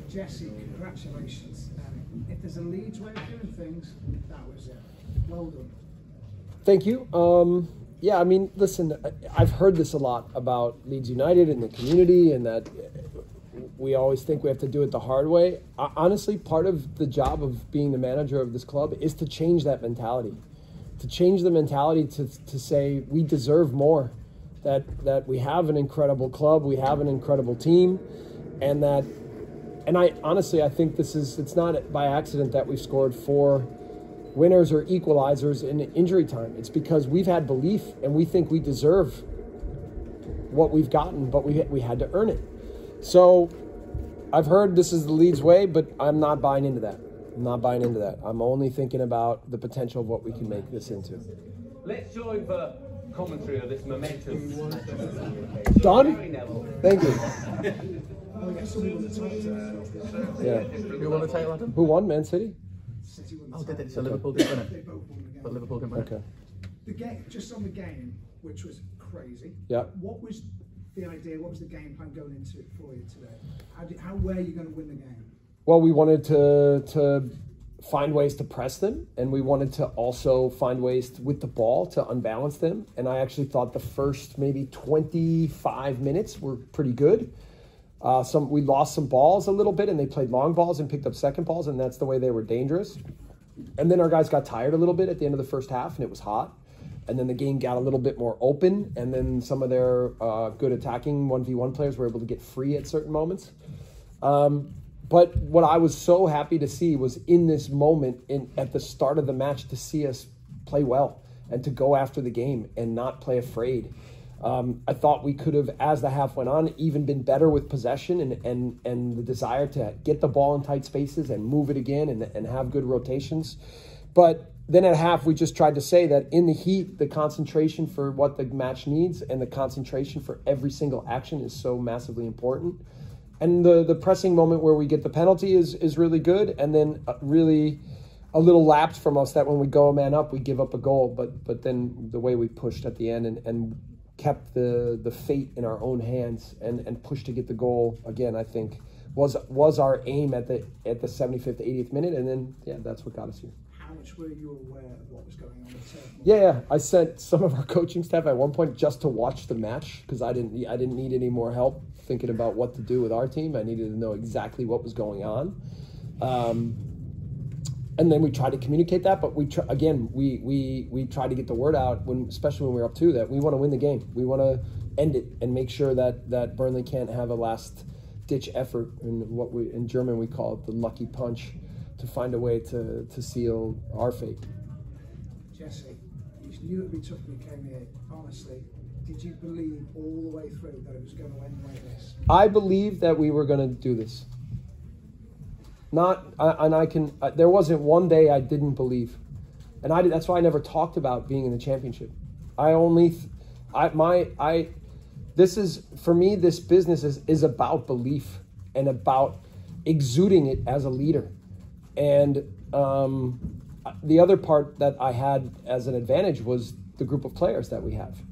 Jesse, congratulations. If there's a Leeds way of doing things, that was it. Well done. Thank you. Yeah, I mean, listen, I've heard this a lot about Leeds United and the community, and that we always think we have to do it the hard way. Honestly, part of the job of being the manager of this club is to change that mentality. To change the mentality to say we deserve more, that we have an incredible club, we have an incredible team, and I honestly, I think it's not by accident that we've scored 4 winners or equalizers in injury time. It's because we've had belief and we think we deserve what we've gotten, but we had to earn it. So I've heard this is the Leeds way, but I'm not buying into that. I'm not buying into that. I'm only thinking about the potential of what we can make this into. Let's join the commentary of this momentous. Done? Thank you. Yeah. Who won the title, Adam? Who won? Man City? Oh, did it? So Liverpool did win it. But Liverpool didn't win it. Okay. The game, just on the game, which was crazy. Yeah. What was the idea? What was the game plan going into it for you today? How were you going to win the game? Well, we wanted to find ways to press them, and we wanted to also find ways with the ball to unbalance them. And I actually thought the first maybe 25 minutes were pretty good. We lost some balls a little bit, and they played long balls and picked up second balls, and that's the way they were dangerous. And then our guys got tired a little bit at the end of the first half, and it was hot. And then the game got a little bit more open, and then some of their good attacking 1v1 players were able to get free at certain moments. But what I was so happy to see was in this moment, at the start of the match, to see us play well and to go after the game and not play afraid. I thought we could have, as the half went on, even been better with possession and the desire to get the ball in tight spaces and move it again and have good rotations. But then at half, we just tried to say that in the heat, the concentration for what the match needs and the concentration for every single action is so massively important. And the pressing moment where we get the penalty is really good, and then really a little lapse from us that when we go a man up, we give up a goal. But then the way we pushed at the end and kept the fate in our own hands and pushed to get the goal again, I think was our aim at the 75th, 80th minute, and then that's what got us here. How much were you aware of what was going on? Yeah, I sent some of our coaching staff at one point just to watch the match because I didn't need any more help thinking about what to do with our team. I needed to know exactly what was going on, and then we tried to communicate that. But we tried to get the word out especially when we were up 2, that we want to win the game. We want to end it and make sure that Burnley can't have a last ditch effort, and what in German we call it the lucky punch, to find a way to seal our fate. Jesse, you knew it would be tough when you came here. Honestly, did you believe all the way through that it was going to end like this? I believed that we were going to do this. There wasn't one day I didn't believe, and that's why I never talked about being in the championship. For me, this business is about belief and about exuding it as a leader. And the other part that I had as an advantage was the group of players that we have.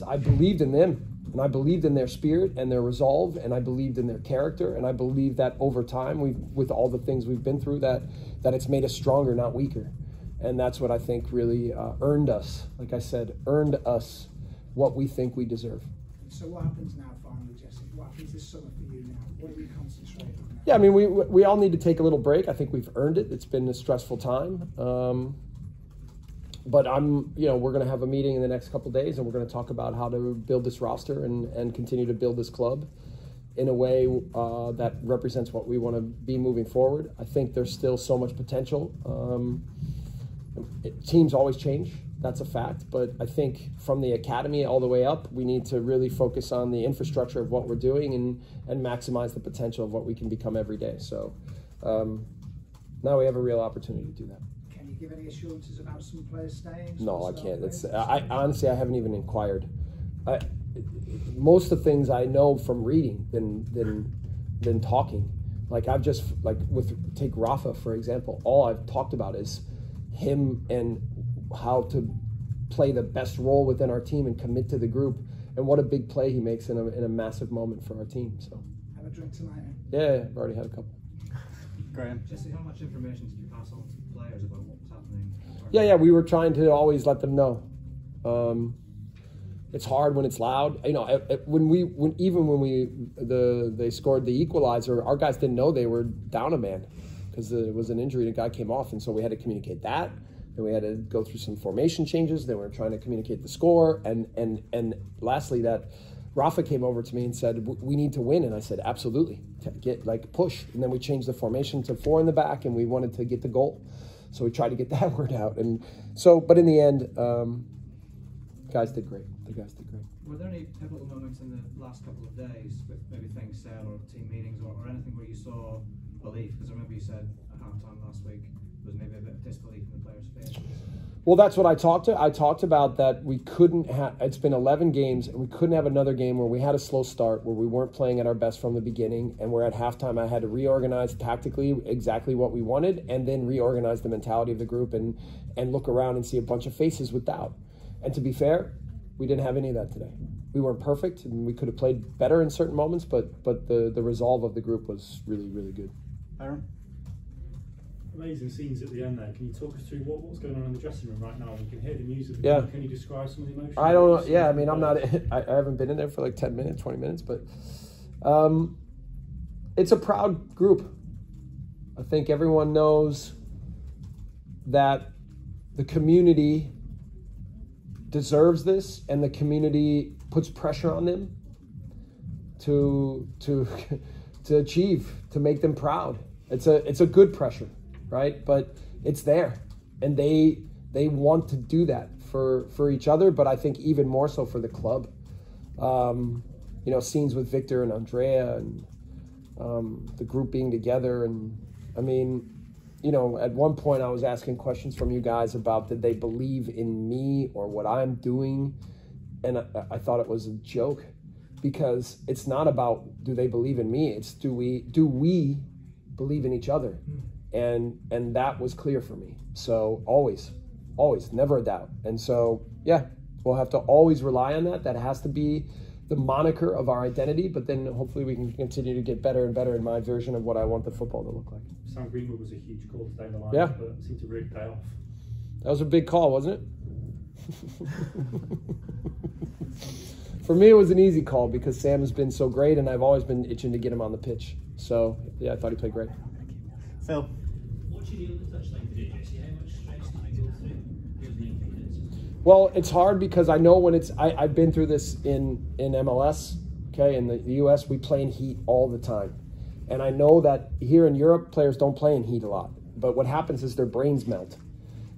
I believed in them, and I believed in their spirit and their resolve, and I believed in their character, and I believe that over time, with all the things we've been through, that it's made us stronger, not weaker. And that's what I think really earned us, like I said, earned us what we think we deserve. So what happens now, finally, Jesse? What happens this summer for you now? What do we concentrate on now? Yeah, I mean, we all need to take a little break. I think we've earned it. It's been a stressful time. But we're going to have a meeting in the next couple of days, and we're going to talk about how to build this roster and continue to build this club in a way that represents what we want to be moving forward. I think there's still so much potential. Teams always change. That's a fact. But I think from the academy all the way up, we need to really focus on the infrastructure of what we're doing and maximize the potential of what we can become every day. So now we have a real opportunity to do that. Can you give any assurances about some players staying? No, I can't. Honestly, I haven't even inquired. Most of the things I know from reading than talking. Take Rafa, for example. All I've talked about is him and how to play the best role within our team and commit to the group, and what a big play he makes in a massive moment for our team. So have a drink tonight. Yeah, I've already had a couple. Graham. Jesse, how much information did you pass on to the players about what was happening? Yeah, we were trying to always let them know. It's hard when it's loud. You know, when they scored the equalizer, our guys didn't know they were down a man because it was an injury and a guy came off, and so we had to communicate that. Then we had to go through some formation changes. Then we were trying to communicate the score, and lastly, that Rafa came over to me and said, "We need to win," and I said, "Absolutely, push." And then we changed the formation to 4 in the back, and we wanted to get the goal. So we tried to get that word out, and so. But in the end, guys did great. The guys did great. Were there any pivotal moments in the last couple of days with maybe things said or team meetings or anything where you saw belief? Because I remember you said at halftime last week there was maybe a bit of disbelief in the players' face. Well, that's what I talked about that we couldn't have. It's been 11 games, and we couldn't have another game where we had a slow start, where we weren't playing at our best from the beginning, and where at halftime I had to reorganize tactically exactly what we wanted, and then reorganize the mentality of the group and look around and see a bunch of faces with doubt. And to be fair, we didn't have any of that today. We weren't perfect, and we could have played better in certain moments, but the resolve of the group was really, really good. Aaron? Amazing scenes at the end there. Can you talk us through what's going on in the dressing room right now? We can hear the music. Yeah. Can you describe some of the emotions? I don't know. Yeah, I mean, I'm not. I haven't been in there for like 10 minutes, 20 minutes, but it's a proud group. I think everyone knows that the community deserves this, and the community puts pressure on them to achieve, to make them proud. It's a good pressure, right? But it's there, and they want to do that for each other, but I think even more so for the club. Scenes with Victor and Andrea and the group being together, and I mean, at one point I was asking questions from you guys about did they believe in me or what I'm doing, and I thought it was a joke, because it's not about do they believe in me, it's do we believe in each other, and that was clear for me. So always, never a doubt. And so yeah, we'll have to always rely on that. That has to be the moniker of our identity, but then hopefully we can continue to get better and better in my version of what I want the football to look like. Sam Greenwood was a huge call to down the line, yeah, but it seemed to really pay off. That was a big call, wasn't it? For me, it was an easy call because Sam has been so great, and I've always been itching to get him on the pitch. So yeah, I thought he played great. Phil? Watching you on the touchline today, Jesse, how much stress did you go through building confidence? Well, it's hard because I know when I've been through this in MLS, okay, in the US, we play in heat all the time. And I know that here in Europe, players don't play in heat a lot. But what happens is their brains melt,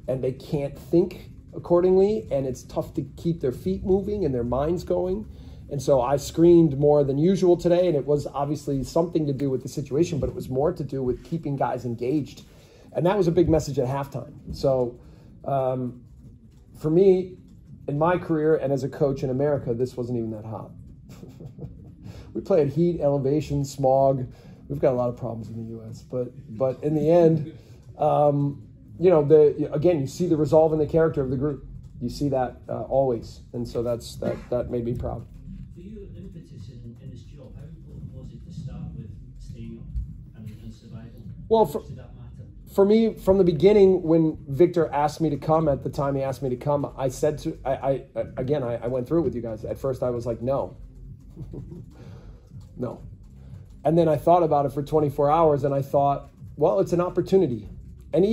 and they can't think accordingly, and it's tough to keep their feet moving and their minds going. And so I screamed more than usual today, and it was obviously something to do with the situation, but it was more to do with keeping guys engaged. And that was a big message at halftime. So for me, in my career and as a coach in America, this wasn't even that hot. We play at heat, elevation, smog. We've got a lot of problems in the U.S. But in the end, again, you see the resolve in the character of the group. You see that always, and so that made me proud. For you, impetus in this job, how important was it to start with staying up and survival? Well, did that matter? For me, from the beginning, when Victor asked me to come, at the time he asked me to come, I said to I went through it with you guys. At first, I was like, no, no. And then I thought about it for 24 hours, and I thought, well, it's an opportunity. And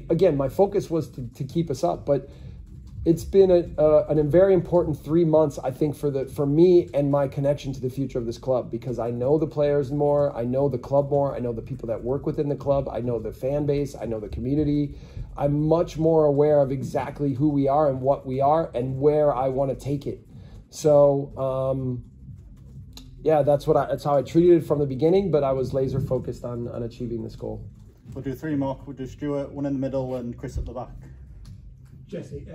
again, my focus was to keep us up, but it's been a very important 3 months, I think, for me and my connection to the future of this club, because I know the players more, I know the club more, I know the people that work within the club, I know the fan base, I know the community. I'm much more aware of exactly who we are and what we are and where I want to take it. So, yeah, that's how I treated it from the beginning, but I was laser focused on achieving this goal. We'll do 3 more. We'll do Stuart, one in the middle, and Chris at the back. Jesse,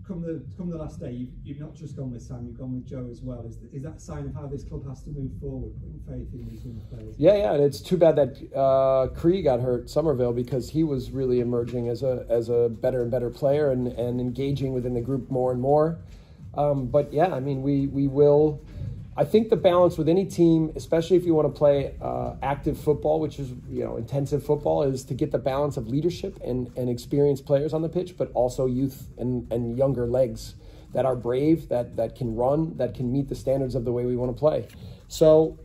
come the last day, you've not just gone with Sam, you've gone with Joe as well. Is that a sign of how this club has to move forward, putting faith in these young players? Yeah, and it's too bad that Cree got hurt, Somerville, because he was really emerging as a better and better player and engaging within the group more and more. But yeah, I mean, we will. I think the balance with any team, especially if you want to play active football, which is, you know, intensive football, is to get the balance of leadership and experienced players on the pitch, but also youth and younger legs that are brave, that can run, that can meet the standards of the way we want to play. So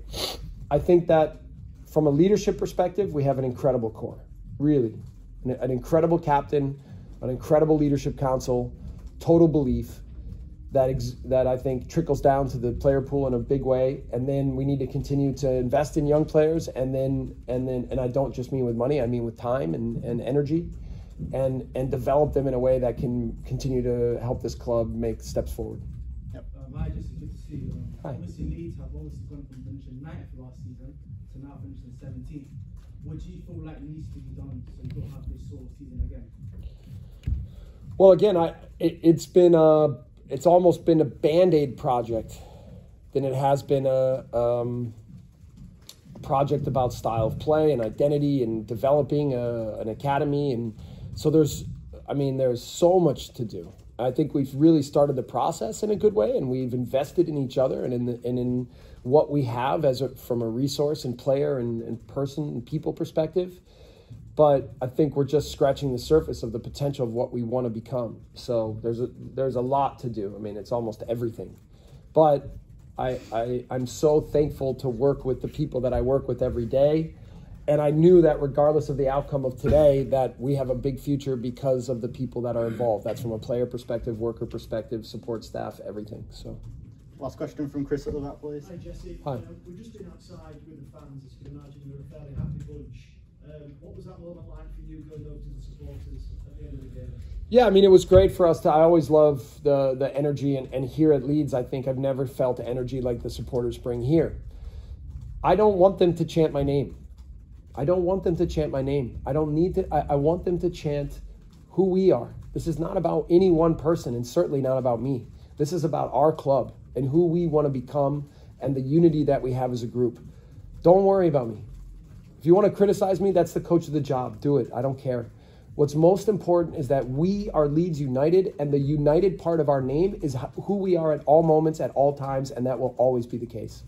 I think that from a leadership perspective, we have an incredible core, really. An incredible captain, an incredible leadership council, total belief that I think trickles down to the player pool in a big way. And then we need to continue to invest in young players, and I don't just mean with money, I mean with time and energy, and develop them in a way that can continue to help this club make steps forward. Yep. Hi, Jesse, good to see you. Hi. Obviously, Leeds have obviously gone from finishing 9th last season to now finishing 17th. What do you feel like needs to be done so you don't have this sort of season again? Well, again, it's almost been a Band-Aid project than it has been a project about style of play and identity and developing an academy. And so there's so much to do. I think we've really started the process in a good way, and we've invested in each other and in what we have from a resource and player and person and people perspective. But I think we're just scratching the surface of the potential of what we want to become. So there's a lot to do. I mean, it's almost everything. But I'm so thankful to work with the people that I work with every day. And I knew that regardless of the outcome of today, that we have a big future because of the people that are involved. That's from a player perspective, worker perspective, support staff, everything. So. Last question from Chris at the back, please. Hi, Jesse. Hi. We've just been outside with the fans. As you can imagine, you're a fairly happy bunch. What was that moment like for you going over to the supporters at the end of the game? Yeah, I mean, it was great for us I always love the energy, and here at Leeds, I think I've never felt energy like the supporters bring here. I don't want them to chant my name. I don't want them to chant my name. I don't need to. I want them to chant who we are. This is not about any one person, and certainly not about me. This is about our club and who we want to become and the unity that we have as a group. Don't worry about me. If you want to criticize me, that's the coach of the job. Do it. I don't care. What's most important is that we are Leeds United, and the united part of our name is who we are at all moments, at all times, and that will always be the case.